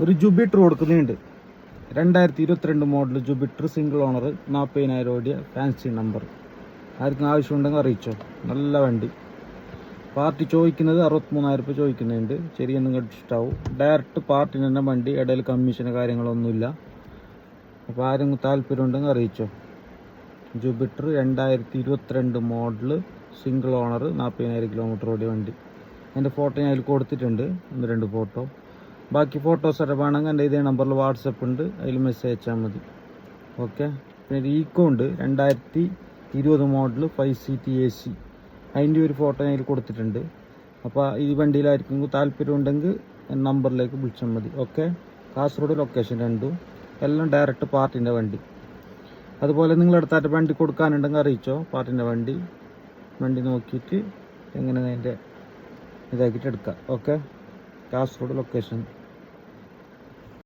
ഒരു ജുപിറ്റർ കൊടുക്കുന്നുണ്ട്. 2022 model Jupiter single owner, 40,000 ഓടിയ, ഫാൻസി നമ്പർ. ആർക്കും ആവശ്യമുണ്ടെങ്കിൽ അറിയിച്ചോ. നല്ല വണ്ടി. പാർട്ടി ചോദിക്കുന്നത് 63,000 രൂപ ചോദിക്കുന്നുണ്ട്. ശരിയൊന്നും ഇഷ്ടാവും. ഡയറക്റ്റ് പാർട്ടിന് തന്നെ വണ്ടി, ഇടയിൽ കമ്മീഷന് കാര്യങ്ങളൊന്നുമില്ല. അപ്പോൾ ആരും താല്പര്യം ഉണ്ടെങ്കിൽ അറിയിച്ചോ. Jupiter 2022 model single owner, 40,000 kilometre ഓടിയ വണ്ടി. എൻ്റെ ഫോട്ടോ ഞാൻ അതിൽ കൊടുത്തിട്ടുണ്ട്, 1-2 ഫോട്ടോ. ബാക്കി ഫോട്ടോസൊക്കെ വേണമെങ്കിൽ എൻ്റെ ഇതേ നമ്പറിൽ വാട്സപ്പ് ഉണ്ട്, അതിൽ മെസ്സേജ് അയച്ചാൽ മതി. ഓക്കെ. പിന്നെ ഈക്കോ ഉണ്ട്, 2020 മോഡൽ 5 സീറ്റ് AC. അതിൻ്റെ ഒരു ഫോട്ടോ ഞാൻ അതിൽ കൊടുത്തിട്ടുണ്ട്. അപ്പോൾ ഈ വണ്ടിയിലായിരിക്കും താല്പര്യം ഉണ്ടെങ്കിൽ നമ്പറിലേക്ക് വിളിച്ചാൽ മതി. ഓക്കെ. കാസർഗോഡ് ലൊക്കേഷൻ രണ്ടും, എല്ലാം ഡയറക്റ്റ് പാർട്ടിൻ്റെ വണ്ടി. അതുപോലെ നിങ്ങളെടുത്തായിട്ട് വണ്ടി കൊടുക്കാനുണ്ടെങ്കിൽ അറിയിച്ചോ. പാർട്ടിൻ്റെ വണ്ടി നോക്കിയിട്ട് എങ്ങനെ അതിൻ്റെ ഇതാക്കിയിട്ട് എടുക്കാം. ഓക്കെ. കാസർഗോഡ് ലൊക്കേഷൻ.